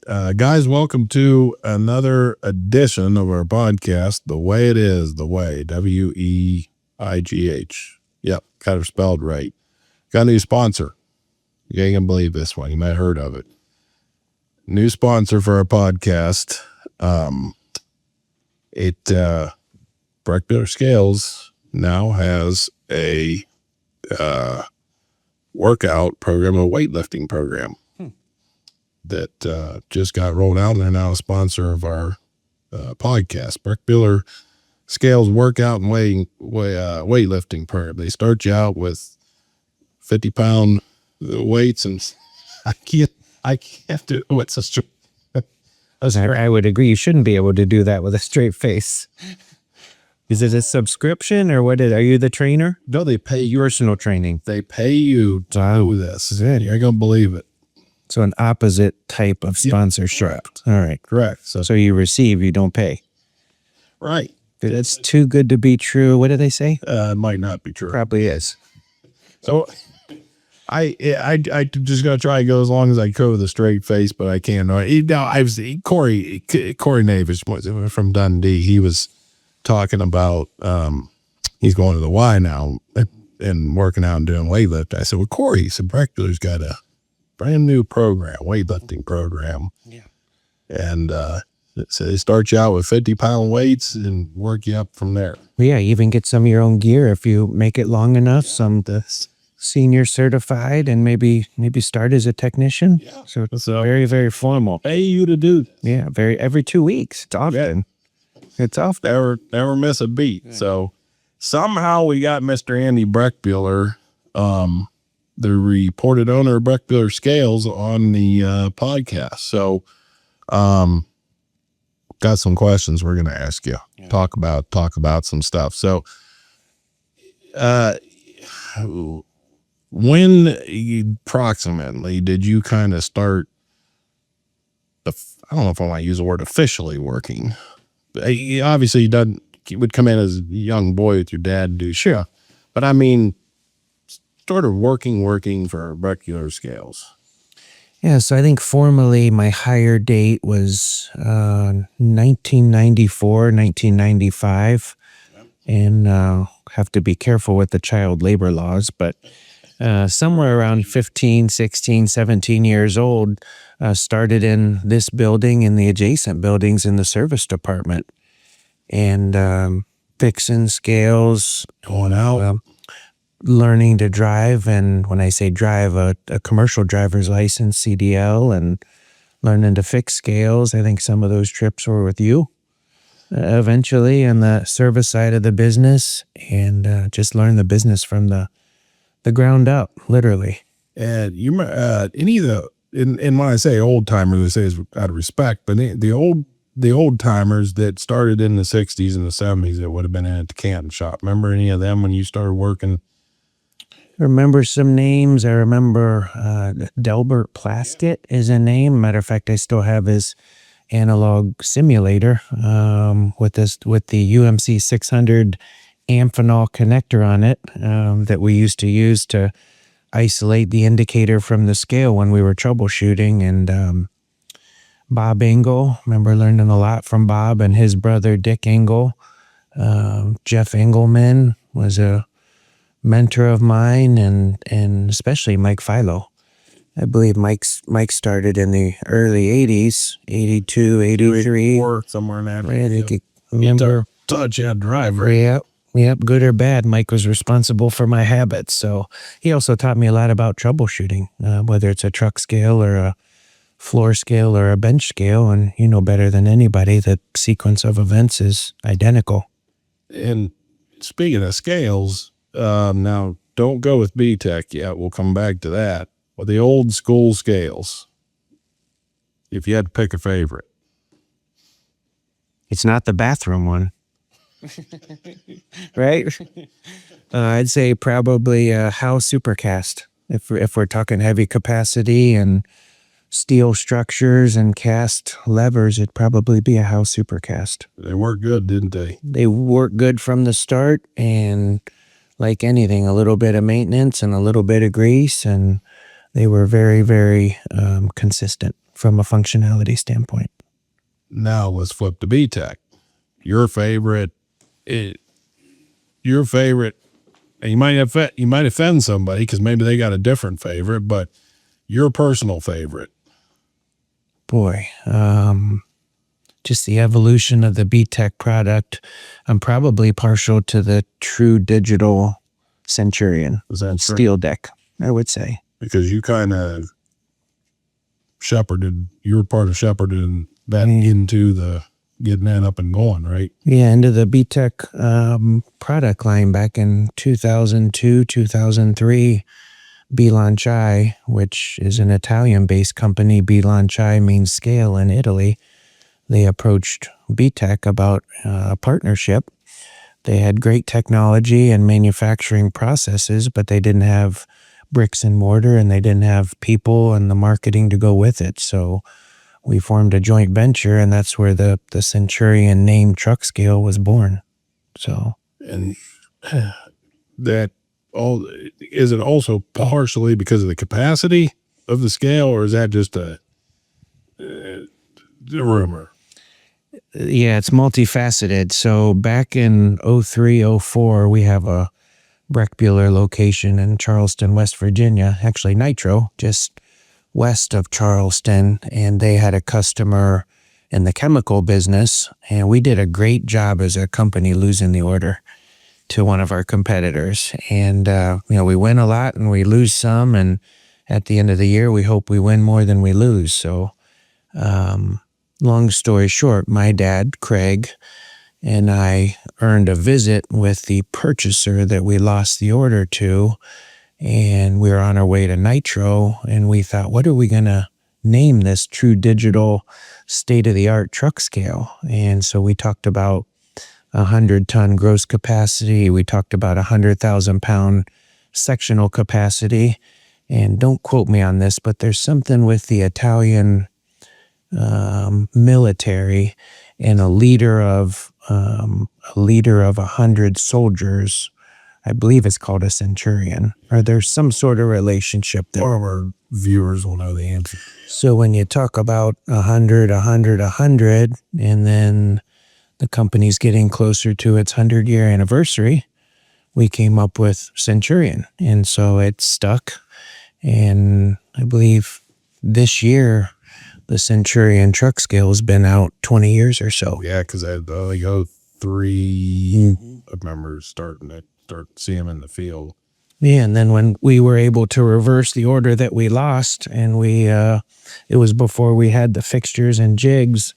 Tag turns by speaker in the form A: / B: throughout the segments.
A: Guys, welcome to another edition of our podcast, The Way It Is, The Way, Weigh. Yep, got it spelled right. Got a new sponsor. You ain't gonna believe this one. You might have heard of it. New sponsor for our podcast. Brechbuhler Scales now has a workout program, a weightlifting program that just got rolled out, and they're now a sponsor of our podcast. Brechbuhler Scales workout and weightlifting program. They start you out with 50-pound weights, and I can't do what's a straight.
B: I would agree. You shouldn't be able to do that with a straight face. Is it a subscription or what? Are you the trainer?
A: No, they pay you.
B: Personal training.
A: They pay you to do this.
B: Good.
A: You're gonna believe it.
B: So an opposite type of sponsorship.
A: Correct.
B: All right.
A: Correct.
B: So you receive, you don't pay.
A: Right.
B: It's too good to be true. What do they say?
A: It might not be true.
B: Probably is.
A: So I just gonna try to go as long as I could with a straight face, but I can't. I've seen Corey Navish from Dundee. He was talking about he's going to the Y now and working out and doing weightlifting. I said, well, Corey, he said, Brechbuhler's got a brand new program, weightlifting program.
B: Yeah.
A: And so they start you out with 50-pound weights and work you up from there.
B: Yeah, even get some of your own gear if you make it long enough. Some senior certified, and maybe start as a technician.
A: Yeah.
B: So it's very, very formal.
A: Pay you to do.
B: Yeah, every 2 weeks. It's often. Yeah. It's often.
A: Never miss a beat. Yeah. So somehow we got Mr. Andy Brechbuhler, the reported owner of Brechbuhler Scales, on the podcast. So got some questions we're going to ask you. Yeah. Talk about some stuff. So when approximately did you kind of start, I don't know if I want to use the word officially working. Obviously you would come in as a young boy with your dad and do sure. But I mean, sort of working for Brechbuhler Scales.
B: Yeah, so I think formally my hire date was 1994, 1995. Yep. And have to be careful with the child labor laws, but somewhere around 15, 16, 17 years old, started in this building and the adjacent buildings in the service department. And fixing scales,
A: going out,
B: learning to drive. And when I say drive, a commercial driver's license, CDL, and learning to fix scales. I think some of those trips were with you eventually on the service side of the business, and just learn the business from the ground up, literally.
A: And you any of the, and when I say old timers, I say is out of respect, but the old timers that started in the 60s and the 70s that would have been in at the Canton shop. Remember any of them when you started working?
B: I remember some names. I remember Delbert Plaskett is a name. Matter of fact, I still have his analog simulator with the UMC 600 Amphenol connector on it that we used to use to isolate the indicator from the scale when we were troubleshooting. And Bob Engel, remember learning a lot from Bob and his brother Dick Engel. Jeff Engelman was a mentor of mine, and especially Mike Philo. I believe Mike started in the early 80s, 82, 83.
A: Somewhere in that.
B: Right, remember.
A: Touch that driver.
B: Yep, good or bad, Mike was responsible for my habits. So he also taught me a lot about troubleshooting, whether it's a truck scale or a floor scale or a bench scale. And you know better than anybody that sequence of events is identical.
A: And speaking of scales, now don't go with B-TEK yet. We'll come back to that. But the old school scales, if you had to pick a favorite.
B: It's not the bathroom one. Right? I'd say probably a House Supercast. If we're talking heavy capacity and steel structures and cast levers, it'd probably be a House Supercast.
A: They worked good, didn't they?
B: They worked good from the start, and like anything, a little bit of maintenance and a little bit of grease, and They were very, very consistent from a functionality standpoint.
A: Now let's flip to B-TEK. Your favorite, and you might offend somebody because maybe they got a different favorite, but your personal favorite.
B: Boy, just the evolution of the B-TEK product. I'm probably partial to the true digital Centurion.
A: Is that
B: steel deck, I would say.
A: Because you kind of you were part of shepherding that into the getting that up and going, right?
B: Yeah, into the B-TEK product line back in 2002, 2003. B-Launchai, which is an Italian-based company. B-Launchai means scale in Italy. They approached B-TEK about a partnership. They had great technology and manufacturing processes, but they didn't have bricks and mortar, and they didn't have people and the marketing to go with it. So we formed a joint venture, and that's where the Centurion name truck scale was born. So,
A: and that all is it also partially because of the capacity of the scale, or is that just a rumor?
B: Yeah, it's multifaceted. So back in 03, 04, we have a Brechbuhler location in Charleston, West Virginia, actually Nitro, just west of Charleston, and they had a customer in the chemical business, and we did a great job as a company losing the order to one of our competitors. And, we win a lot and we lose some, and at the end of the year, we hope we win more than we lose. So, long story short, my dad, Craig, and I earned a visit with the purchaser that we lost the order to, and we were on our way to Nitro, and we thought, what are we going to name this true digital state-of-the-art truck scale? And so we talked about 100-ton gross capacity. We talked about 100,000-pound sectional capacity. And don't quote me on this, but there's something with the Italian military, and a leader of 100 soldiers. I believe it's called a Centurion, or there's some sort of relationship there.
A: One of our viewers will know the answer.
B: So when you talk about 100, and then the company's getting closer to its 100-year anniversary, we came up with Centurion. And so it stuck. And I believe this year, the Centurion truck scale has been out 20 years or so.
A: Yeah, because I go 3. I remember starting to see them in the field.
B: Yeah, and then when we were able to reverse the order that we lost, and it was before we had the fixtures and jigs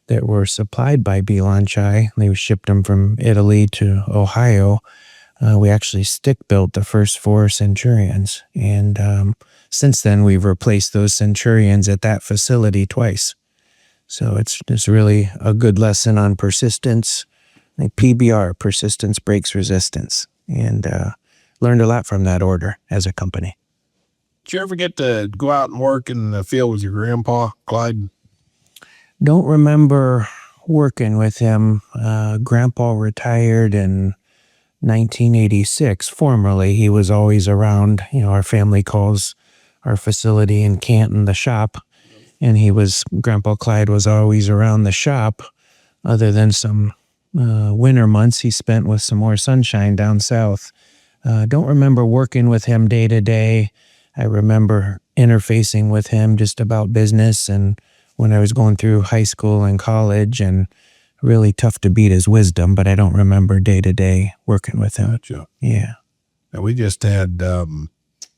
B: that were supplied by B-Launchai. They shipped them from Italy to Ohio. We actually stick built the first 4 Centurions, and since then we've replaced those Centurions at that facility twice. So it's really a good lesson on persistence, like PBR, persistence breaks resistance, and learned a lot from that order as a company.
A: Did you ever get to go out and work in the field with your grandpa, Clyde?
B: Don't remember working with him. Grandpa retired in 1986. Formerly, he was always around. Our family calls our facility in Canton the shop, and Grandpa Clyde was always around the shop, other than some winter months he spent with some more sunshine down south. Don't remember working with him day to day. I remember interfacing with him just about business, and when I was going through high school and college, and really tough to beat his wisdom, but I don't remember day to day working with him.
A: Gotcha.
B: Yeah.
A: And we just had on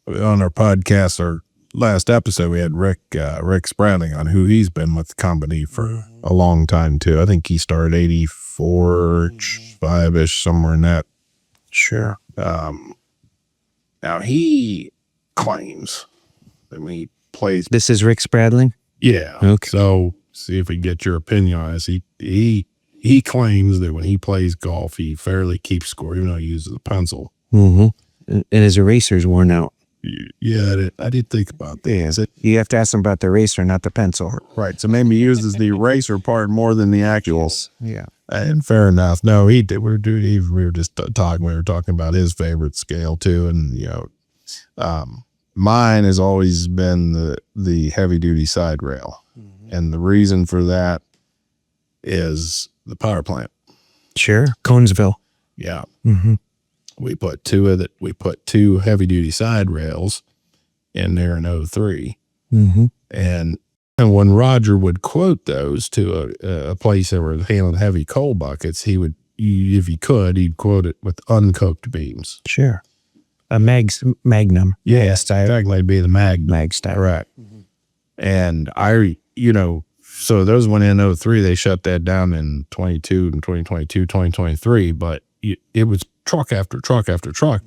A: our podcast, our last episode, we had Rick Sprouting on, who he's been with the company for a long time too. I think he started 84, 5-ish, somewhere in that.
B: Sure.
A: Now he claims that when he plays,
B: This is Rick Spradling?
A: yeah.
B: Okay.
A: So see if we get your opinion on this. He claims that when he plays golf, he fairly keeps score, even though he uses a pencil.
B: Mm-hmm. And his eraser's worn out.
A: Yeah, I did think about that.
B: Yeah. You have to ask him about the eraser, not the pencil.
A: Right. So maybe he uses the eraser part more than the actuals.
B: Yeah.
A: And fair enough. No, he did. We were just talking. We were talking about his favorite scale too, and mine has always been the heavy duty side rail. And the reason for that is the power plant.
B: Sure. Conesville.
A: Yeah.
B: Mm-hmm.
A: We put two heavy duty side rails in there in 03.
B: Mm-hmm.
A: And when Roger would quote those to a place that were handling heavy coal buckets, if he could, he'd quote it with uncooked beams.
B: Sure. A Magnum.
A: Yeah, exactly. It'd be the
B: Mag style.
A: Right. And so those went in 03. They shut that down in 22 and 2022, 2023. But it was truck after truck after truck.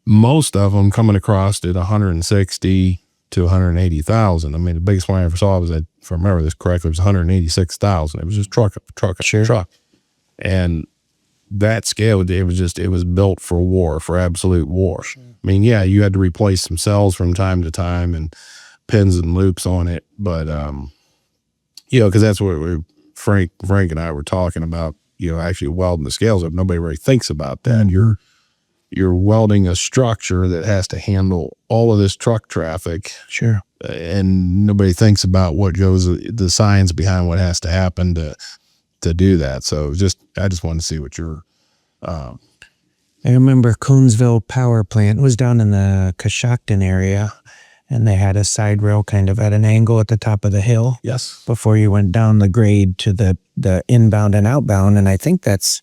A: Most of them coming across at 160 to 180,000. I mean, the biggest one I ever saw was, if I remember this correctly, it was 186,000. It was just truck after truck after truck. And that scale, it was built for war, for absolute war. Sure. I mean, yeah, you had to replace some cells from time to time and pins and loops on it, but because that's what Frank and I were talking about. Actually welding the scales up. Nobody really thinks about that. You're welding a structure that has to handle all of this truck traffic.
B: Sure.
A: And nobody thinks about what goes, the science behind what has to happen to do that. So I just wanted to see what you're.
B: I remember Conesville Power Plant was down in the Coshocton area, and they had a side rail kind of at an angle at the top of the hill.
A: Yes.
B: Before you went down the grade to the inbound and outbound, and I think that's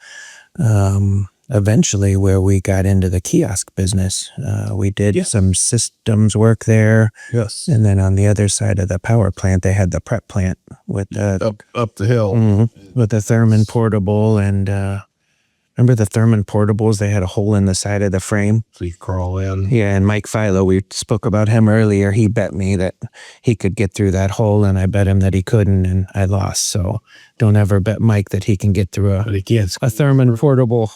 B: eventually where we got into the kiosk business. We did some systems work there.
A: Yes.
B: And then on the other side of the power plant, they had the prep plant with
A: up the hill.
B: Mm-hmm, with the Therman portable. And remember the Therman portables? They had a hole in the side of the frame.
A: So you crawl in.
B: Yeah, and Mike Philo, we spoke about him earlier. He bet me that he could get through that hole, and I bet him that he couldn't, and I lost. So don't ever bet Mike that he can get through a Therman portable.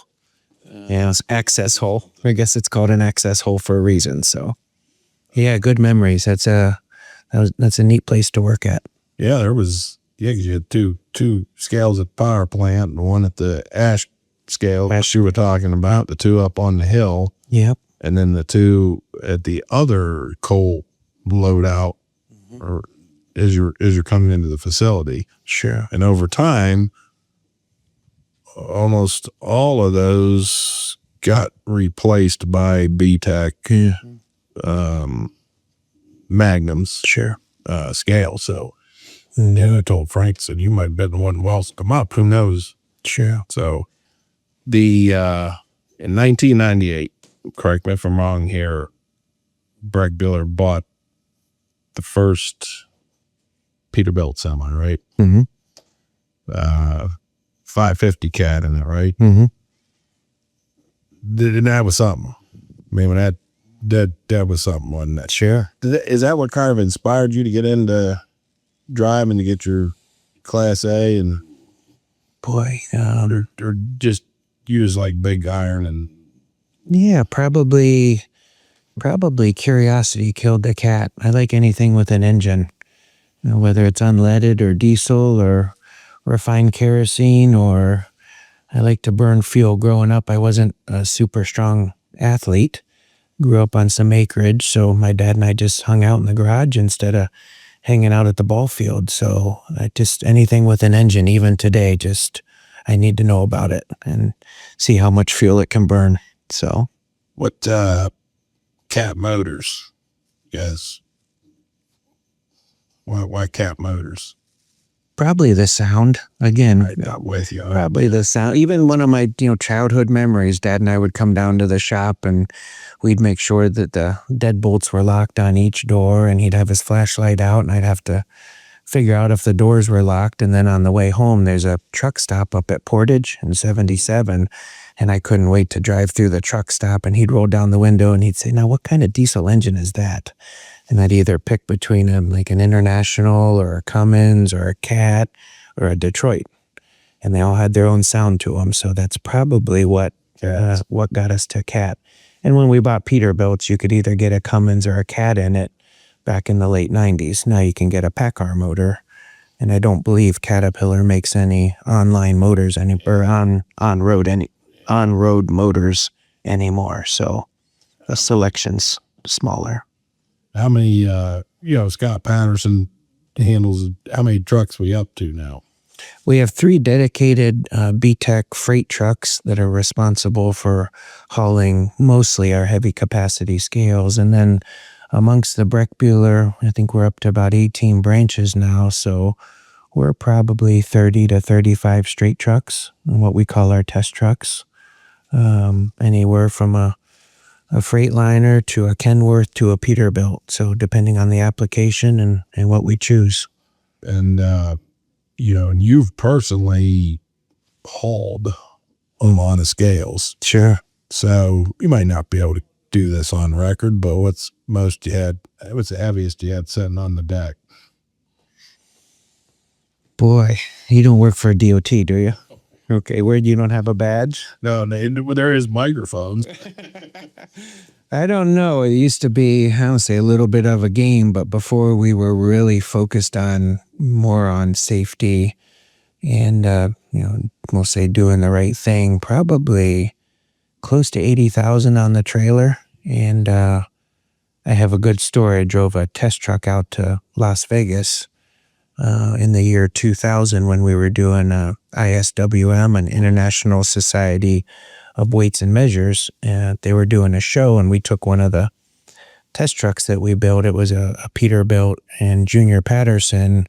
B: Yeah, it's access hole. I guess it's called an access hole for a reason. So, yeah, good memories. That's a neat place to work at.
A: Yeah, there was. Yeah, 'cause you had two scales at the power plant, and one at the ash scale, as you were talking about, the two up on the hill.
B: Yep.
A: And then the two at the other coal loadout, or as you're coming into the facility.
B: Sure.
A: And over time, almost all of those got replaced by B-TEK Magnums.
B: Sure.
A: Scale. So I told Frank, said, you might have been the one who else come up. Who knows?
B: Sure.
A: So in 1998, correct me if I'm wrong here, Brechbuhler bought the first Peterbilt semi, right?
B: Mm-hmm.
A: 550 cat in it, right?
B: Mm-hmm.
A: And that was something. I mean, when that was something, wasn't that?
B: Sure.
A: Is that what kind of inspired you to get into driving, to get your Class A, and
B: boy,
A: or just use like big iron? And
B: yeah, probably curiosity killed the cat. I like anything with an engine, whether it's unleaded or diesel or refined kerosene, or I like to burn fuel. Growing up, I wasn't a super strong athlete. Grew up on some acreage, so my dad and I just hung out in the garage instead of hanging out at the ball field. So anything with an engine, even today, I need to know about it and see how much fuel it can burn. So,
A: what cat motors, guys? Why cat motors?
B: probably the sound. Again,
A: I'm with you.
B: probably the sound. Even one of my childhood memories, Dad and I would come down to the shop and we'd make sure that the deadbolts were locked on each door, and he'd have his flashlight out, and I'd have to figure out if the doors were locked. And then on the way home, there's a truck stop up at Portage in 77, and I couldn't wait to drive through the truck stop, and he'd roll down the window and he'd say, "Now, what kind of diesel engine is that?" And I'd either pick between them, like an International or a Cummins or a Cat or a Detroit. And they all had their own sound to them. So that's probably what got us to Cat. And when we bought Peterbilts, you could either get a Cummins or a Cat in it back in the late 90s. Now you can get a Packard motor. And I don't believe Caterpillar makes any online motors or on-road motors anymore. So the selection's smaller.
A: How many, Scott Patterson handles, how many trucks we up to now?
B: We have 3 dedicated B-TEK freight trucks that are responsible for hauling mostly our heavy capacity scales. And then amongst the Brechbuhler, I think we're up to about 18 branches now. So we're probably 30 to 35 straight trucks, what we call our test trucks. Anywhere from a Freightliner to a Kenworth to a Peterbilt. So depending on the application and what we choose.
A: And, and you've personally hauled a lot of scales.
B: Sure.
A: So you might not be able to do this on record, but what's the heaviest you had sitting on the deck?
B: Boy, you don't work for a DOT, do you? Okay, where you don't have a badge?
A: No, there is microphones.
B: I don't know. It used to be, I don't say a little bit of a game, but before we were really focused more on safety and, we'll say doing the right thing, probably close to 80,000 on the trailer. And I have a good story. I drove a test truck out to Las Vegas in the year 2000 when we were doing ISWM, an International Society of Weights and Measures. They were doing a show, and we took one of the test trucks that we built. It was a Peterbilt, and Junior Patterson,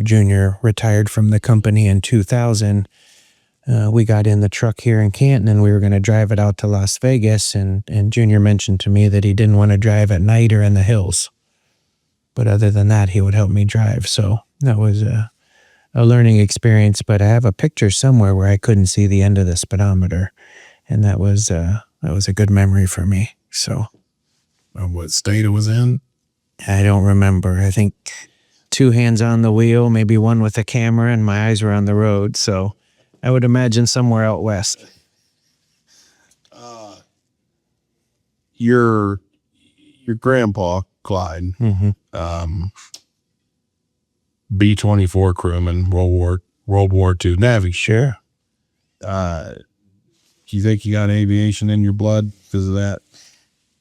B: Junior retired from the company in 2000. We got in the truck here in Canton, and we were going to drive it out to Las Vegas, and Junior mentioned to me that he didn't want to drive at night or in the hills. But other than that, he would help me drive. So that was a learning experience. But I have a picture somewhere where I couldn't see the end of the speedometer, and that was a good memory for me. So,
A: what state it was in?
B: I don't remember. I think 2 hands on the wheel, maybe one with a camera, and my eyes were on the road. So, I would imagine somewhere out west.
A: Your grandpa Clyde, B-24 crewman, World War II Navy.
B: Sure.
A: Do you think you got aviation in your blood because of that?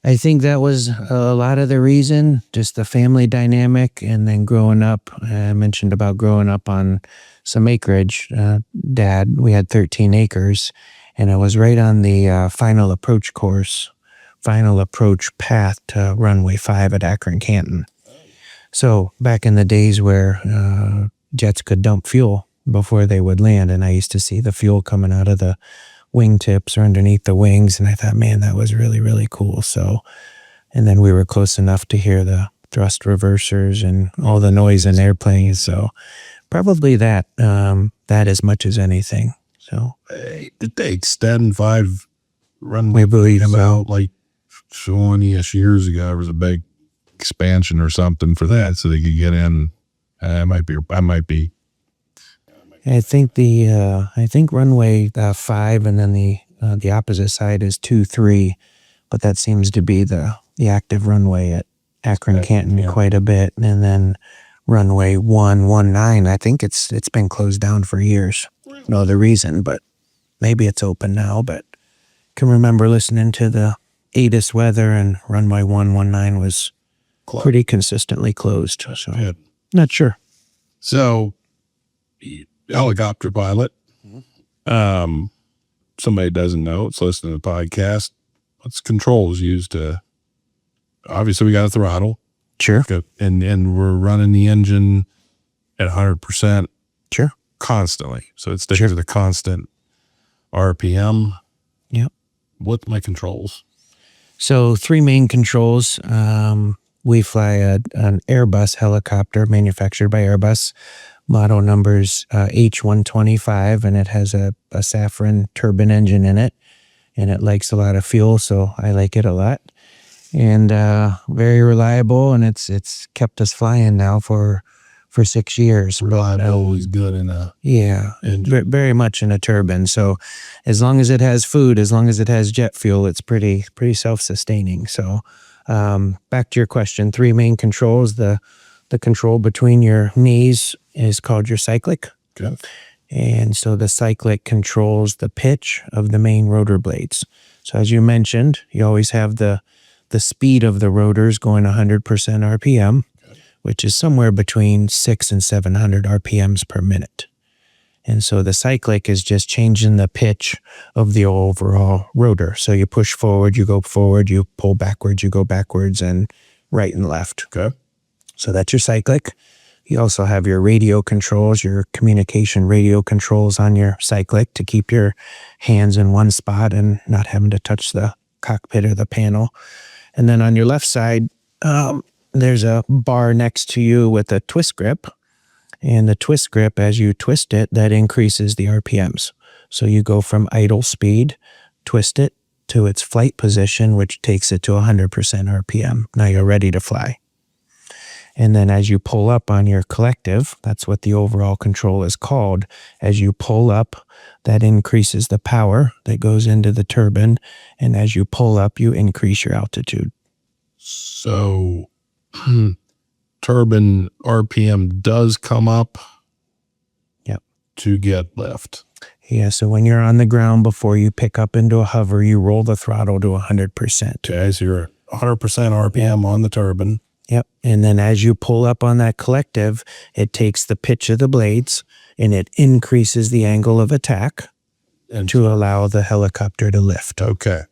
B: I think that was a lot of the reason, just the family dynamic, and then growing up. I mentioned about growing up on some acreage. Dad, we had 13 acres, and I was right on the final approach path to runway 5 at Akron Canton. So back in the days where jets could dump fuel before they would land, and I used to see the fuel coming out of the wingtips or underneath the wings, and I thought, man, that was really, really cool. So, and then we were close enough to hear the thrust reversers and all the noise in airplanes. So probably that as much as anything. So
A: did they extend 5 runway?
B: We believe
A: about like 20-ish years ago. There was a big expansion or something for that, so they could get in. I might be.
B: I think runway 5, and then the opposite side is 2-3, but that seems to be the active runway at Akron Canton quite a bit, and then runway 119. I think it's been closed down for years. No other reason, but maybe it's open now. But can remember listening to the ATIS weather, and runway 119 was pretty consistently closed. So not sure.
A: So helicopter pilot. Somebody doesn't know, it's listening to the podcast. What's controls used to? Obviously, we got a throttle.
B: Sure.
A: And we're running the engine at 100%.
B: Sure.
A: Constantly. So it's the constant RPM.
B: Yep.
A: What's my controls?
B: So 3 main controls. We fly an Airbus helicopter manufactured by Airbus. Model number's H125, and it has a Safran turbine engine in it, and it likes a lot of fuel, so I like it a lot. And very reliable, and it's kept us flying now for 6 years.
A: Reliable is good in a
B: very much in a turbine. So as long as it has food, as long as it has jet fuel, it's pretty self-sustaining. So back to your question, 3 main controls. The control between your knees is called your cyclic.
A: Okay.
B: And so the cyclic controls the pitch of the main rotor blades. So as you mentioned, you always have the the speed of the rotors going 100% RPM, which is somewhere between 600 and 700 RPMs per minute. And so the cyclic is just changing the pitch of the overall rotor. So you push forward, you go forward, you pull backwards, you go backwards, and right and left.
A: Okay.
B: So that's your cyclic. You also have your radio controls, your communication radio controls on your cyclic to keep your hands in one spot and not having to touch the cockpit or the panel. And then on your left side, there's a bar next to you with a twist grip. And the twist grip, as you twist it, that increases the RPMs. So you go from idle speed, twist it to its flight position, which takes it to 100% RPM. Now you're ready to fly. And then as you pull up on your collective, that's what the overall control is called. As you pull up, that increases the power that goes into the turbine. And as you pull up, you increase your altitude.
A: So turbine RPM does come up.
B: Yep.
A: To get lift.
B: Yeah, so when you're on the ground before you pick up into a hover, you roll the throttle to 100%.
A: Okay, so you're 100% RPM on the turbine.
B: Yep. And then as you pull up on that collective, it takes the pitch of the blades and it increases the angle of attack and to allow the helicopter to lift.
A: Okay.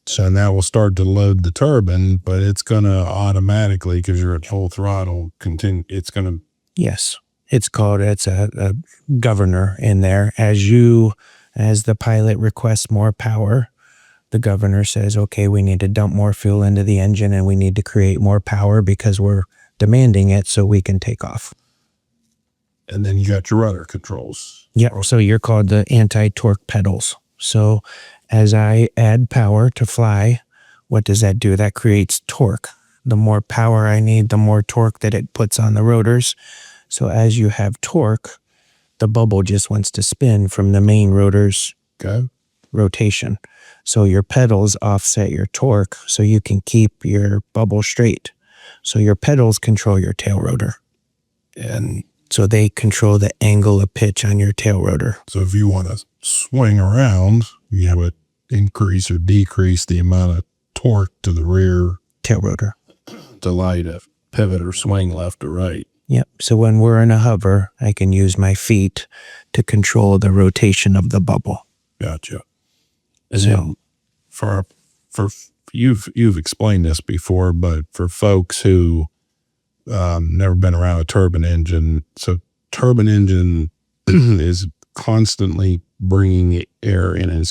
A: So now we'll start to load the turbine, but it's going to automatically, because you're at full throttle, continue. It's going to.
B: Yes. It's a governor in there. As the pilot requests more power, the governor says, okay, we need to dump more fuel into the engine and we need to create more power because we're demanding it so we can take off.
A: And then you got your rudder controls.
B: Yeah. So you're called the anti-torque pedals. So as I add power to fly, what does that do? That creates torque. The more power I need, the more torque that it puts on the rotors. So as you have torque, the bubble just wants to spin from the main rotor's rotation. So your pedals offset your torque so you can keep your bubble straight. So your pedals control your tail rotor. And so they control the angle of pitch on your tail rotor.
A: So if you want to swing around, you would increase or decrease the amount of torque to the rear
B: tail rotor
A: to allow you to pivot or swing left or right.
B: Yep. So when we're in a hover, I can use my feet to control the rotation of the bubble.
A: Gotcha. And so for you've explained this before, but for folks who never been around a turbine engine, so turbine engine is constantly bringing air in.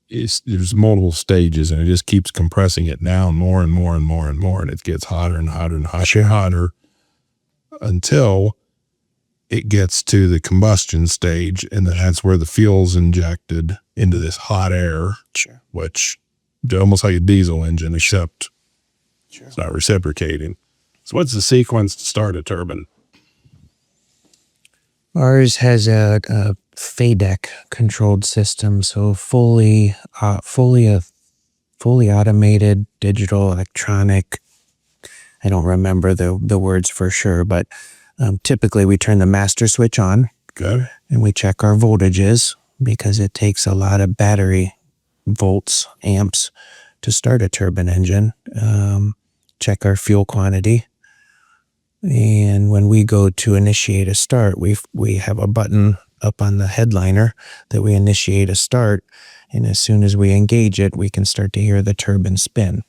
A: There's multiple stages, and it just keeps compressing it down more and more and more and more, and it gets hotter and hotter and hotter until it gets to the combustion stage, and then that's where the fuel's injected into this hot air, which almost like a diesel engine, except it's not reciprocating. So what's the sequence to start a turbine?
B: Ours has a FADEC controlled system, so fully automated, digital, electronic. I don't remember the words for sure, but typically we turn the master switch on.
A: Okay.
B: And we check our voltages because it takes a lot of battery volts, amps to start a turbine engine. Check our fuel quantity. And when we go to initiate a start, we have a button up on the headliner that we initiate a start. And as soon as we engage it, we can start to hear the turbine spin.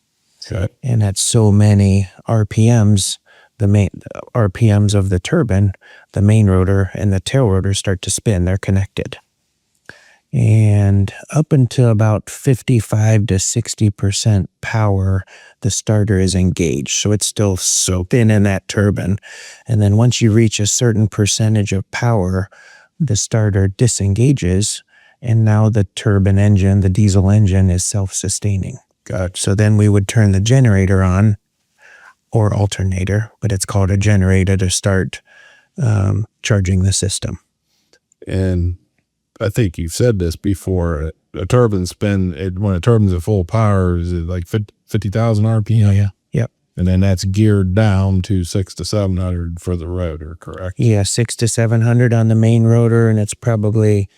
A: Okay.
B: And at so many RPMs, the main RPMs of the turbine, the main rotor and the tail rotor start to spin. They're connected. And up until about 55 to 60% power, the starter is engaged. So it's still spinning in that turbine. And then once you reach a certain percentage of power, the starter disengages. And now the turbine engine, the diesel engine, is self-sustaining.
A: Gotcha.
B: So then we would turn the generator on, or alternator, but it's called a generator to start charging the system.
A: And I think you've said this before. A turbine when a turbine's at full power, is it like 50,000 RPM?
B: Oh, yeah. Yep.
A: And then that's geared down to 600 to 700 for the rotor, correct?
B: Yeah, 600 to 700 on the main rotor, and it's probably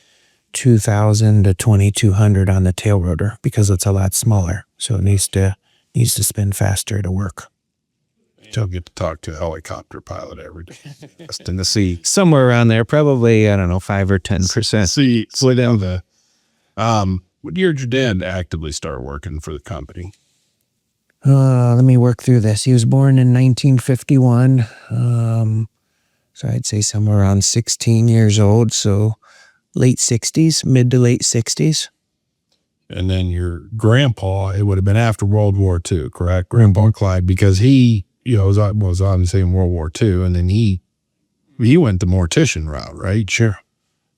B: 2,000 to 2,200 on the tail rotor because it's a lot smaller. So it needs to needs to spin faster to work.
A: You'll get to talk to a helicopter pilot every day. Just in the sea.
B: Somewhere around there, probably, I don't know, 5 or 10%.
A: See, slow down the. What year did your dad actively start working for the company?
B: Let me work through this. He was born in 1951. So I'd say somewhere around 16 years old. So late 60s, mid to late 60s.
A: And then your grandpa, it would have been after World War II, correct? Grandpa Clyde, because he, was obviously in World War II, and then he went the mortician route, right?
B: Sure.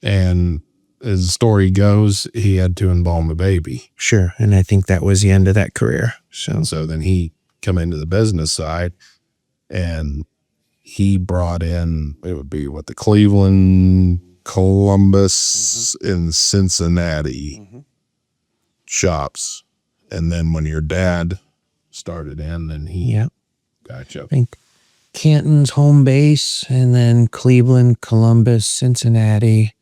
A: And as the story goes, he had to embalm a baby.
B: Sure. And I think that was the end of that career.
A: So then he come into the business side, and he brought in, it would be the Cleveland, Columbus, and Cincinnati shops. And then when your dad started in, then he gotcha.
B: I think Canton's home base, and then Cleveland, Columbus, Cincinnati,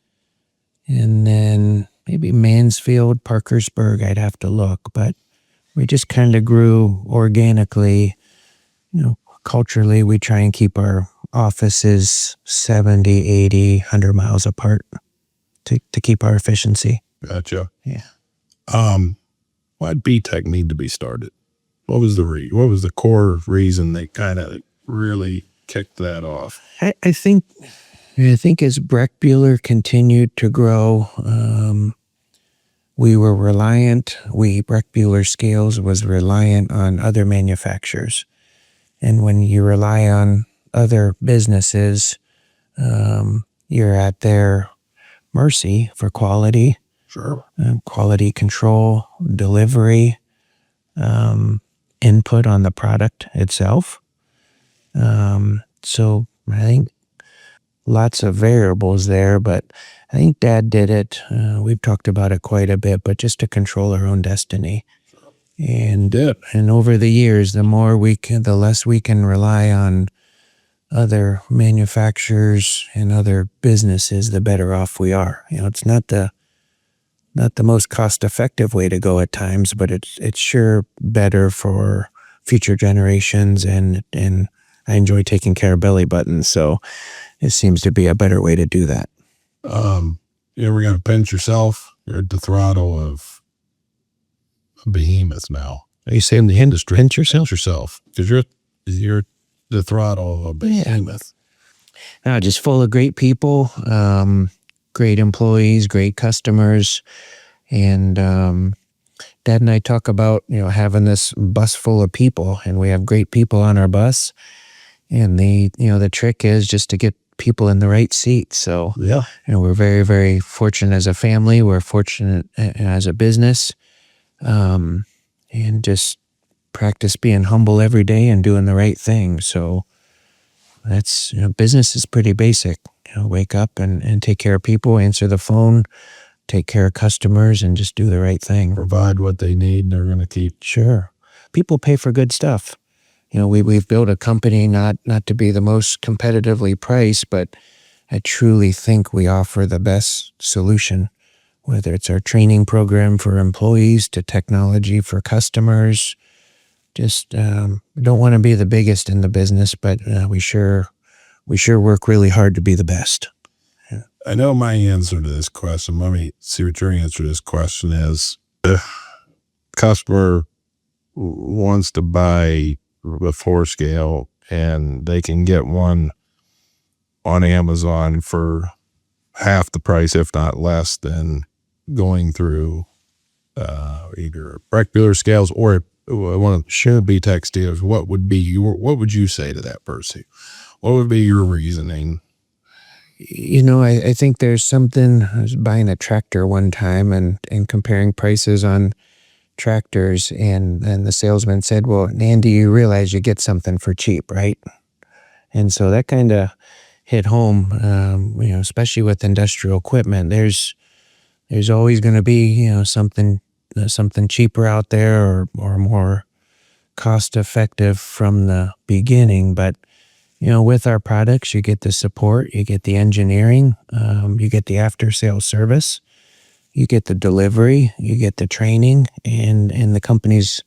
B: and then maybe Mansfield, Parkersburg. I'd have to look, but we just kind of grew organically. Culturally, we try and keep our offices 70, 80, 100 miles apart to keep our efficiency.
A: Gotcha.
B: Yeah.
A: Why did B-TEK need to be started? What was the core reason they kind of really kicked that off?
B: I think as Brechbuhler continued to grow, we were reliant. Brechbuhler Scales was reliant on other manufacturers, and when you rely on other businesses, you're at their mercy for quality.
A: Sure.
B: Quality control, delivery, input on the product itself. So I think lots of variables there, but I think Dad did it. We've talked about it quite a bit, but just to control our own destiny. And over the years, the less we can rely on other manufacturers and other businesses, the better off we are. It's not the most cost-effective way to go at times, but it's sure better for future generations, and I enjoy taking care of belly buttons, so it seems to be a better way to do that.
A: You ever got to pinch yourself? You're at the throttle of a behemoth now. You say in the industry, pinch yourself, because you're the throttle of a behemoth.
B: No, just full of great people, great employees, great customers. And Dad and I talk about, having this bus full of people, and we have great people on our bus. And the trick is just to get people in the right seat. So, we're very, very fortunate as a family. We're fortunate as a business, and just practice being humble every day and doing the right thing. So that's, business is pretty basic. Wake up and take care of people, answer the phone, take care of customers, and just do the right thing.
A: Provide what they need, and they're going to keep.
B: Sure. People pay for good stuff. We've built a company not to be the most competitively priced, but I truly think we offer the best solution, whether it's our training program for employees to technology for customers. Just don't want to be the biggest in the business, but we sure work really hard to be the best.
A: Yeah. I know my answer to this question. Let me see what your answer to this question is. The customer wants to buy a 4 scale, and they can get one on Amazon for half the price, if not less, than going through either Brechbuhler Scales or one of the B-TEK dealers. What would you say to that person? What would be your reasoning?
B: I think there's something. I was buying a tractor one time and comparing prices on tractors, and the salesman said, "Well, Andy, you realize you get something for cheap, right?" And so that kind of hit home, especially with industrial equipment. There's always going to be, something cheaper out there or more cost effective from the beginning. But, with our products, you get the support, you get the engineering, you get the after sales service, you get the delivery, you get the training, and the company's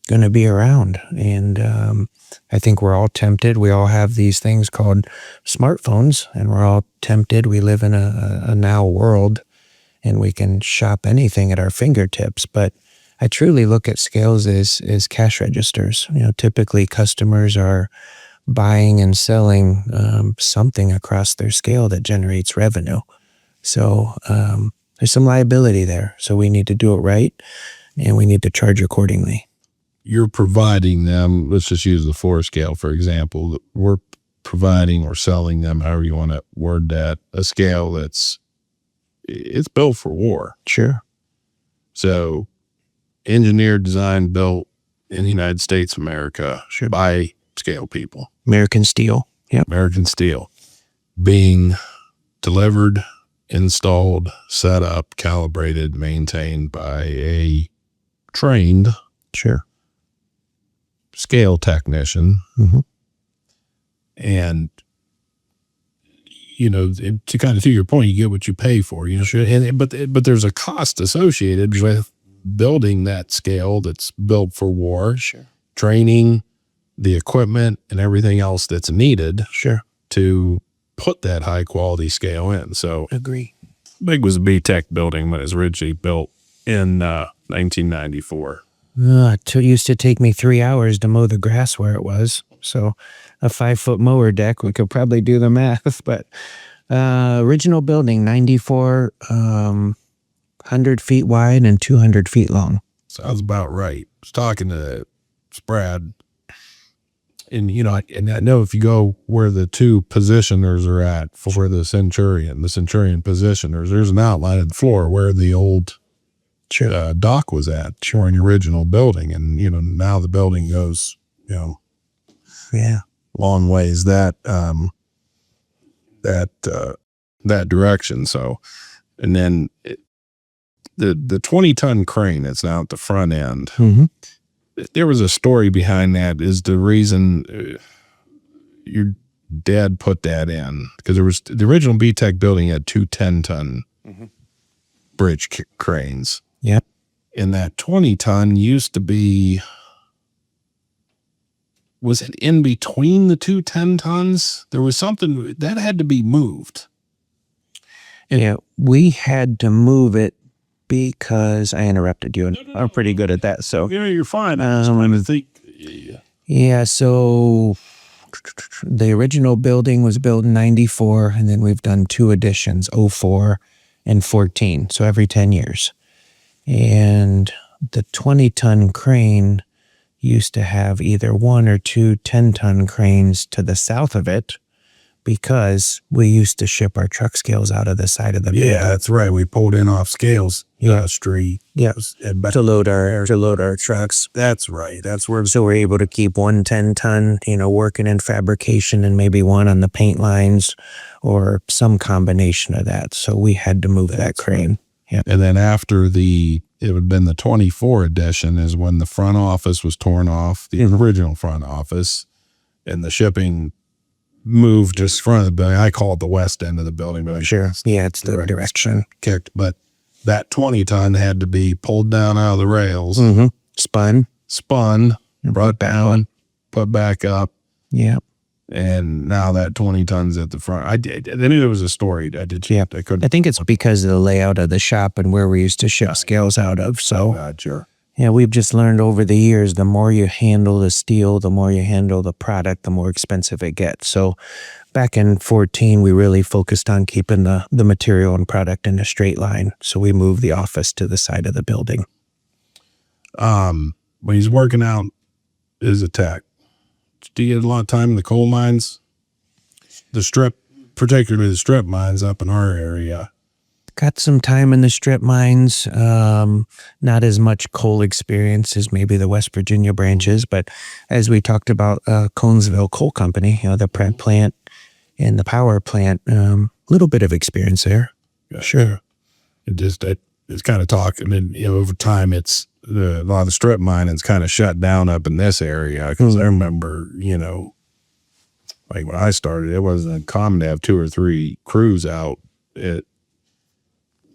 B: going to be around. And I think we're all tempted. We all have these things called smartphones, and we're all tempted. We live in a now world, and we can shop anything at our fingertips. But I truly look at scales as cash registers. Typically customers are buying and selling something across their scale that generates revenue. So there's some liability there. So we need to do it right, and we need to charge accordingly.
A: You're providing them, let's just use the 4 scale, for example. We're providing or selling them, however you want to word that, a scale it's built for war.
B: Sure.
A: So engineered, designed, built in the United States of America by scale people.
B: American steel. Yeah.
A: American steel. Being delivered, installed, set up, calibrated, maintained by a trained scale technician.
B: Mm-hmm.
A: And to kind of to your point, you get what you pay for. But there's a cost associated with building that scale that's built for war.
B: Sure.
A: Training, the equipment, and everything else that's needed.
B: Sure.
A: To put that high quality scale in. So
B: agree.
A: Big was a B-TEK building that was originally built in 1994.
B: It used to take me 3 hours to mow the grass where it was. So a 5-foot mower deck, we could probably do the math. But original building, 94, 100 feet wide and 200 feet long.
A: Sounds about right. I was talking to Brad, and I know if you go where the 2 positioners are at for the Centurion positioners, there's an outline of the floor where the old dock was at in the original building. And, now the building goes, long ways that direction. So, and then the 20-ton crane that's now at the front end, there was a story behind that. Is the reason your dad put that in, because there was the original B-TEK building had 2 10-ton bridge cranes.
B: Yep.
A: And that 20-ton used to be, was it in between the 2 10-tons? There was something that had to be moved.
B: And we had to move it because I interrupted you, and I'm pretty good at that. So
A: you're fine. I was trying to think.
B: Yeah. So the original building was built in 94, and then we've done 2 additions, 04 and 14. So every 10 years. And the 20-ton crane used to have either 1 or 2 10-ton cranes to the south of it, because we used to ship our truck scales out of the side of the building.
A: Yeah, that's right. We pulled in off Scales Street.
B: Yeah, to load our trucks.
A: That's right. That's where.
B: So we're able to keep 1 10-ton, working in fabrication, and maybe 1 on the paint lines, or some combination of that. So we had to move that crane.
A: Right.
B: Yeah.
A: And then after it would have been the 24 edition is when the front office was torn off, the original front office, and the shipping moved just front of the building. I call it the west end of the building, but
B: sure. Yeah, it's the direction.
A: Kicked. But that 20-ton had to be pulled down out of the rails. Spun, brought down, put back up.
B: Yeah.
A: And now that 20 tons at the front. I knew there was a story. I
B: think it's because of the layout of the shop and where we used to ship scales out of. So
A: sure.
B: Yeah, we've just learned over the years, the more you handle the steel, the more you handle the product, the more expensive it gets. So back in 14, we really focused on keeping the material and product in a straight line. So we moved the office to the side of the building.
A: When he's working out as a tech, do you get a lot of time in the coal mines? Particularly the strip mines up in our area.
B: Got some time in the strip mines. Not as much coal experience as maybe the West Virginia branches, but as we talked about, Conesville Coal Company, the prep plant and the power plant, little bit of experience there.
A: Yeah. Sure. It's kind of talking, and over time, a lot of the strip mining's kind of shut down up in this area. Because I remember, like when I started, it wasn't common to have 2 or 3 crews out at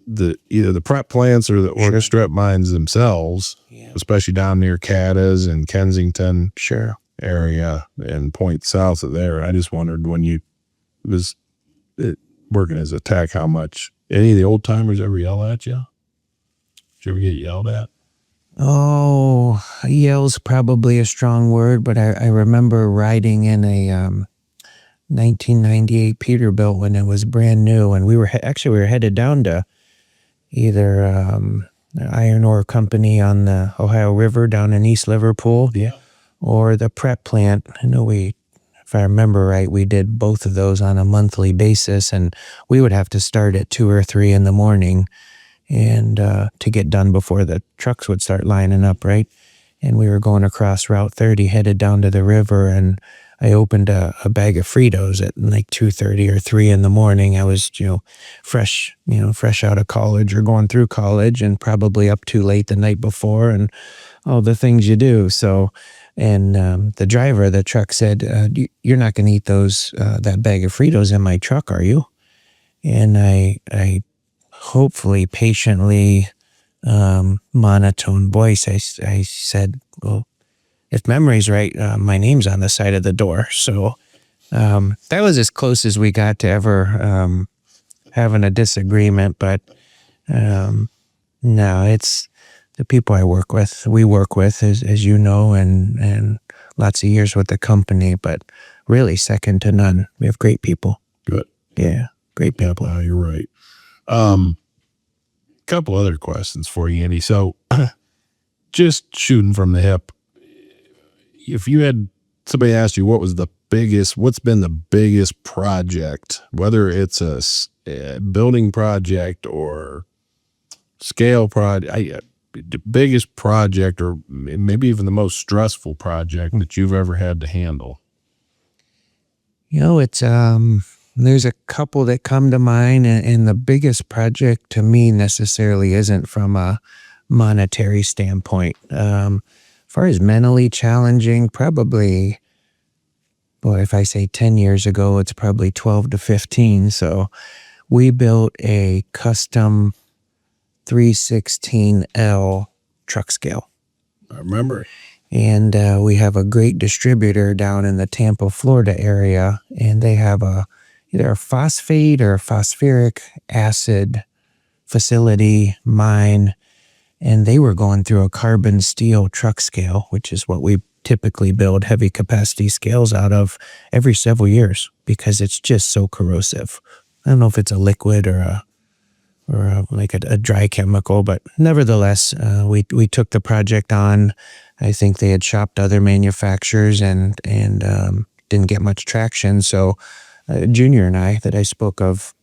A: either the prep plants or the strip mines themselves, especially down near Cadas and Kensington area and point south of there. I just wondered when you was working as a tech, how much any of the old timers ever yell at you? Did you ever get yelled at?
B: Oh, yell's probably a strong word, but I remember riding in a 1998 Peterbilt when it was brand new, and we were headed down to either the iron ore company on the Ohio River down in East Liverpool, or the prep plant. I know if I remember right, we did both of those on a monthly basis, and we would have to start at 2 or 3 in the morning and to get done before the trucks would start lining up, right? And we were going across Route 30, headed down to the river, and I opened a bag of Fritos at like 2:30 or 3 in the morning. I was, fresh out of college or going through college, and probably up too late the night before, and all the things you do. So, and the driver of the truck said, "You're not going to eat that bag of Fritos in my truck, are you?" And I hopefully patiently, monotone voice, I said, "Well, if memory's right, my name's on the side of the door." So that was as close as we got to ever having a disagreement. But no, it's the people we work with, as you know, and lots of years with the company, but really second to none. We have great people.
A: Good.
B: Yeah, great people.
A: Yeah, you're right. Couple other questions for you, Andy. So just shooting from the hip, if you had somebody ask you what's been the biggest project, whether it's a building project or scale project, the biggest project or maybe even the most stressful project that you've ever had to handle?
B: It's there's a couple that come to mind, and the biggest project to me necessarily isn't from a monetary standpoint. As far as mentally challenging, probably, boy, if I say 10 years ago, it's probably 12 to 15. So we built a custom 316L truck scale.
A: I remember.
B: And we have a great distributor down in the Tampa, Florida area, and they have either a phosphate or a phosphoric acid facility mine, and they were going through a carbon steel truck scale, which is what we typically build heavy capacity scales out of every several years because it's just so corrosive. I don't know if it's a liquid or like a dry chemical, but nevertheless, we took the project on. I think they had shopped other manufacturers and didn't get much traction. So Junior and I, that I spoke of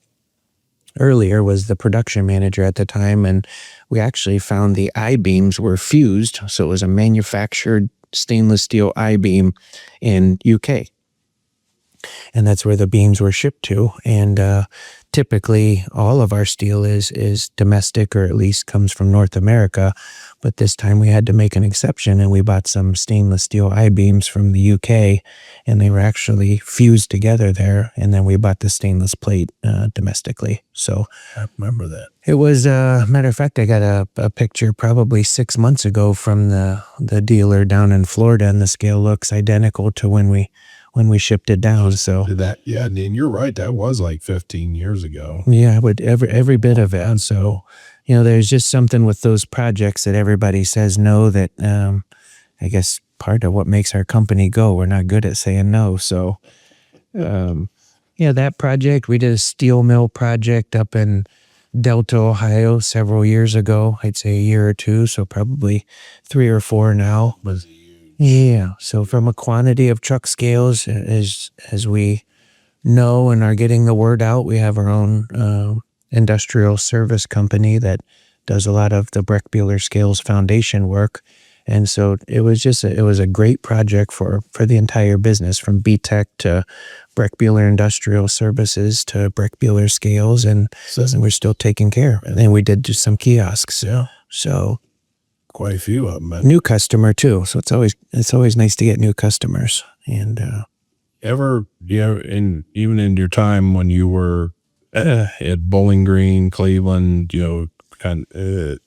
B: earlier, was the production manager at the time, and we actually found the I-beams were fused. So it was a manufactured stainless steel I-beam in UK. And that's where the beams were shipped to. And typically all of our steel is domestic, or at least comes from North America. But this time we had to make an exception, and we bought some stainless steel I-beams from the UK, and they were actually fused together there. And then we bought the stainless plate domestically. So
A: I remember that.
B: It was, matter of fact, I got a picture probably 6 months ago from the dealer down in Florida, and the scale looks identical to when we shipped it down. So
A: yeah, and you're right, that was like 15 years ago.
B: Yeah, every bit of it. And so, there's just something with those projects that everybody says no, that I guess part of what makes our company go. We're not good at saying no. So that project, we did a steel mill project up in Delta, Ohio several years ago. I'd say a year or two, so probably 3 or 4 now. Yeah. So from a quantity of truck scales, as we know and are getting the word out, we have our own industrial service company that does a lot of the Brechbuhler Scales foundation work. And so it was a great project for the entire business, from B-TEK to Brechbuhler Industrial Services to Brechbuhler Scales, and we're still taking care. And we did just some kiosks.
A: Yeah.
B: So
A: quite a few of them.
B: New customer too. So it's always nice to get new customers. And
A: even in your time when you were at Bowling Green, Cleveland, kind there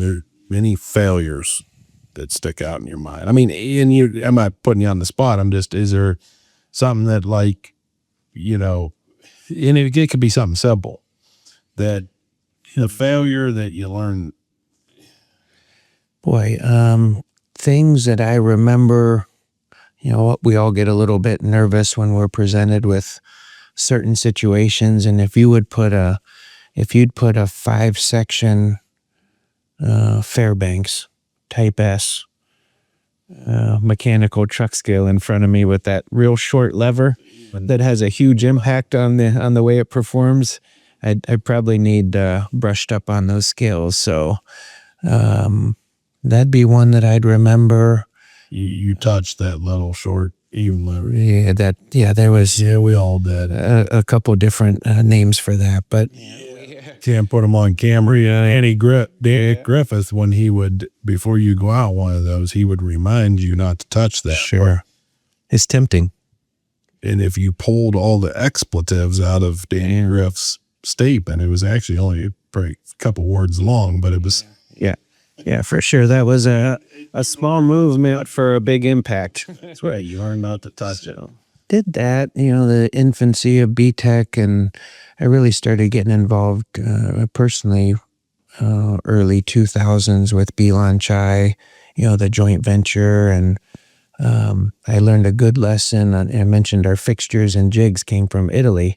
A: are many failures that stick out in your mind. I mean, and I'm not putting you on the spot. Is there something that and it could be something simple that the failure that you learn.
B: Boy, things that I remember, we all get a little bit nervous when we're presented with certain situations. And if you'd put a 5-section Fairbanks Type S mechanical truck scale in front of me with that real short lever that has a huge impact on the way it performs, I'd probably need brushed up on those skills. So that'd be one that I'd remember.
A: You touched that little short even lever.
B: Yeah, there was.
A: Yeah, we all did.
B: A couple different names for that, but
A: can't put them on camera. Andy Griffith, when he would, before you go out one of those, he would remind you not to touch that.
B: Sure. It's tempting.
A: And if you pulled all the expletives out of Danny Griff's statement, it was actually only probably a couple words long, but it was.
B: Yeah, for sure. That was a small movement for a big impact.
A: That's right. You learn not to touch it.
B: Did that, the infancy of B-TEK, and I really started getting involved personally early 2000s with Belon Chai, the joint venture, and I learned a good lesson. I mentioned our fixtures and jigs came from Italy,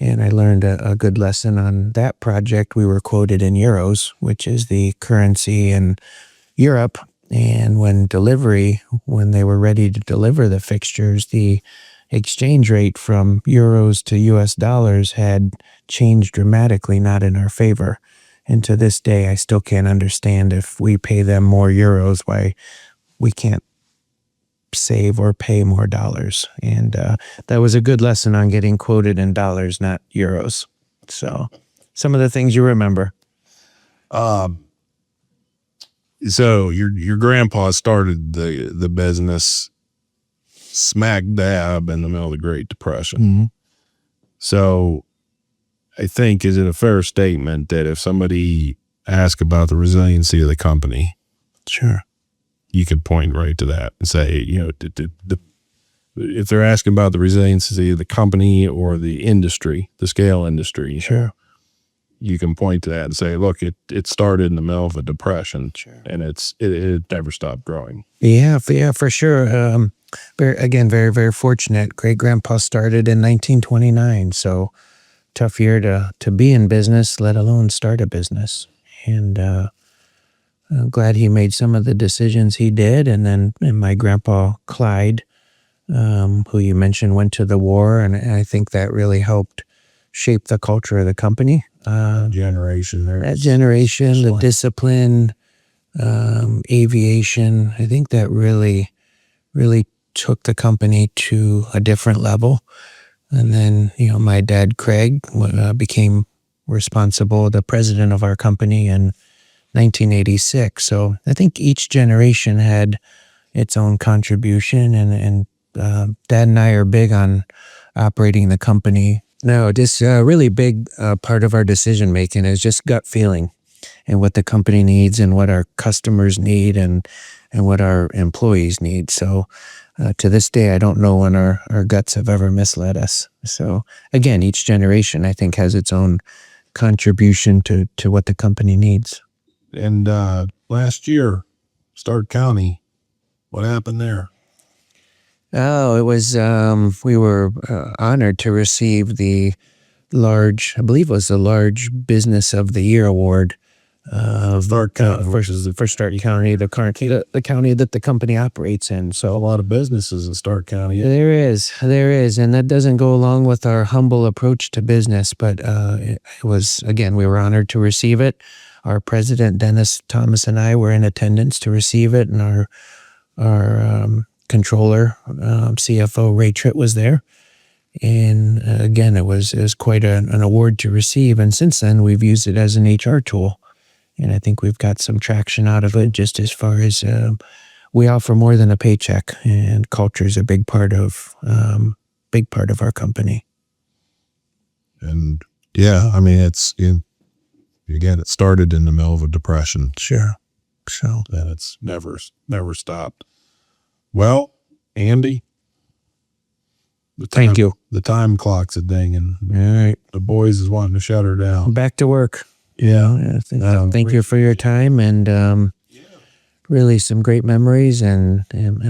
B: and I learned a good lesson on that project. We were quoted in euros, which is the currency in Europe. And when they were ready to deliver the fixtures, the exchange rate from euros to US dollars had changed dramatically, not in our favor. And to this day, I still can't understand if we pay them more euros, why we can't save or pay more dollars. And that was a good lesson on getting quoted in dollars, not euros. So some of the things you remember.
A: So your grandpa started the business smack dab in the middle of the Great Depression.
B: Mm-hmm.
A: So I think, is it a fair statement that if somebody asks about the resiliency of the company,
B: sure,
A: you could point right to that and say, if they're asking about the resiliency of the company or the industry, the scale industry,
B: sure,
A: you can point to that and say, look, it started in the middle of a depression,
B: sure,
A: and it never stopped growing.
B: Yeah, for sure. Very, very fortunate. Great grandpa started in 1929, so tough year to be in business, let alone start a business. And I'm glad he made some of the decisions he did. And then my grandpa Clyde, who you mentioned, went to the war, and I think that really helped shape the culture of the company.
A: Generation there.
B: That generation, the discipline, aviation, I think that really took the company to a different level. And then, my dad, Craig, became the president of our company in 1986. So I think each generation had its own contribution, and Dad and I are big on operating the company. No, just a really big part of our decision making is just gut feeling and what the company needs and what our customers need and what our employees need. So to this day, I don't know when our guts have ever misled us. So again, each generation, I think, has its own contribution to what the company needs.
A: And last year, Stark County, what happened there?
B: Oh, it was, we were honored to receive the large Business of the Year award.
A: Stark County,
B: for Stark County, the county that the company operates in. So
A: a lot of businesses in Stark County.
B: There is, and that doesn't go along with our humble approach to business. But it was, again, we were honored to receive it. Our president Dennis Thomas and I were in attendance to receive it, and our controller, CFO Ray Tritt was there. And again, it was quite an award to receive. And since then, we've used it as an HR tool. And I think we've got some traction out of it, just as far as we offer more than a paycheck, and culture is a big part of our company.
A: And yeah, I mean, again, it started in the middle of a depression.
B: Sure. So,
A: And it's never stopped. Well, Andy,
B: thank you.
A: The time clock's a dinging.
B: All right.
A: The boys is wanting to shut her down.
B: Back to work.
A: Yeah.
B: Thank you for your time, and really some great memories and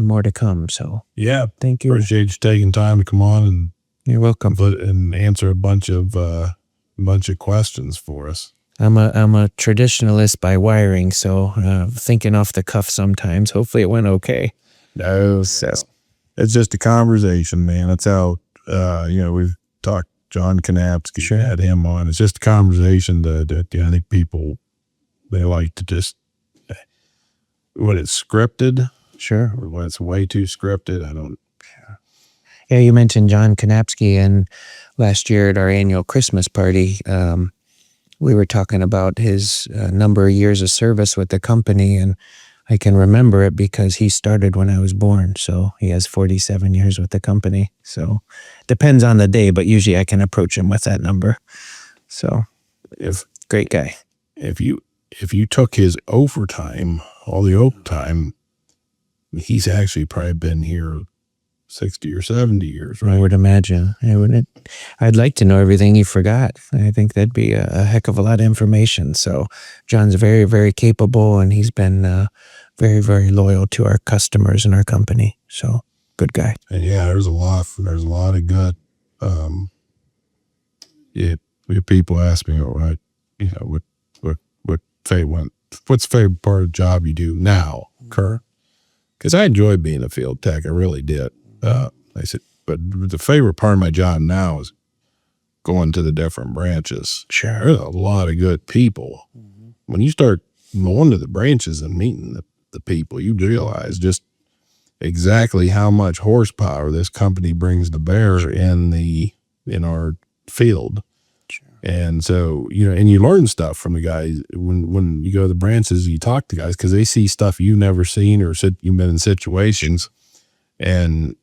B: more to come. So
A: Yeah.
B: thank you.
A: Appreciate you taking time to come on and
B: You're welcome.
A: and answer a bunch of questions for us.
B: I'm a traditionalist by wiring, so thinking off the cuff sometimes. Hopefully it went okay.
A: No,
B: So
A: it's just a conversation, man. That's how we've talked. John Kanapsky,
B: Sure.
A: had him on. It's just a conversation that I think people, they like to just, when it's scripted,
B: sure.
A: or when it's way too scripted, I don't.
B: Yeah, you mentioned John Kanapsky, and last year at our annual Christmas party, we were talking about his number of years of service with the company, and I can remember it because he started when I was born. So he has 47 years with the company. So depends on the day, but usually I can approach him with that number. So great guy.
A: If you took his overtime, all the overtime, he's actually probably been here 60 or 70 years, right?
B: I would imagine. I'd like to know everything he forgot. I think that'd be a heck of a lot of information. So John's very, very capable, and he's been very, very loyal to our customers and our company. So good guy.
A: And yeah, there's a lot of good. We have people ask me, all right, what's the favorite part of the job you do now, Kerr? Because I enjoy being a field tech. I really did. I said, but the favorite part of my job now is going to the different branches.
B: Sure.
A: There's a lot of good people. When you start going to the branches and meeting the people, you realize just exactly how much horsepower this company brings to bear in our field.
B: Sure.
A: And so, and you learn stuff from the guys when you go to the branches, you talk to guys because they see stuff you've never seen, or you've been in situations, and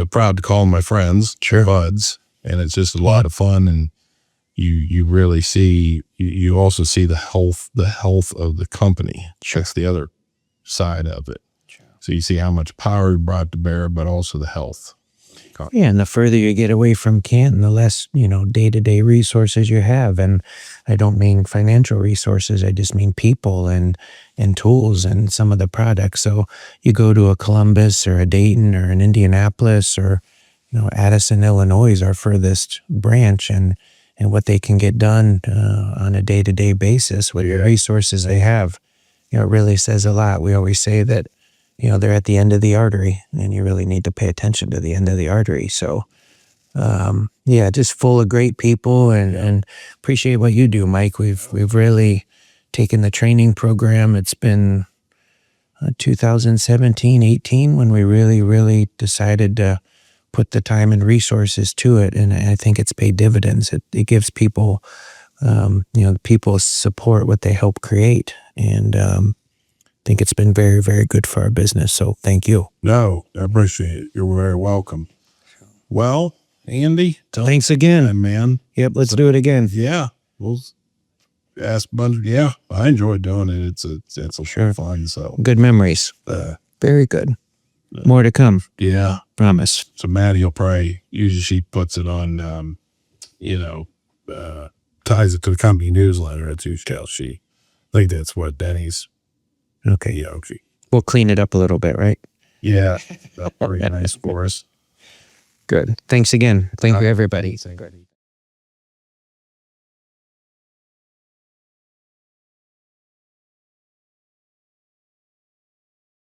A: proud to call them my friends,
B: Sure.
A: buds, and it's just a lot of fun. And you really see, you also see the health of the company.
B: Sure.
A: That's the other side of it. Sure. So you see how much power brought to bear, but also the health.
B: Yeah, and the further you get away from Canton, the less, day-to-day resources you have. And I don't mean financial resources. I just mean people and tools and some of the products. So you go to a Columbus or a Dayton or an Indianapolis or, Addison, Illinois is our furthest branch, and what they can get done on a day-to-day basis with the resources they have, it really says a lot. We always say that, they're at the end of the artery, and you really need to pay attention to the end of the artery. So, just full of great people, and appreciate what you do, Mike. We've really taken the training program. It's been 2017, 18 when we really, really decided to put the time and resources to it, and I think it's paid dividends. It gives people, people support what they help create, and I think it's been very, very good for our business. So thank you.
A: No, I appreciate it. You're very welcome. Well, Andy,
B: Thanks again,
A: man.
B: Yep, let's do it again.
A: Yeah, we'll ask a bunch. Yeah, I enjoy doing it. It's a
B: Sure.
A: fun. So
B: Good memories. Very good. More to come.
A: Yeah,
B: Promise.
A: so Maddie will probably usually she puts it on, ties it to the company newsletter. That's usually how I think that's what Denny's.
B: Okay.
A: Yeah, okay.
B: We'll clean it up a little bit, right?
A: Yeah, that's pretty nice for us.
B: Good. Thanks again. Thank you, everybody.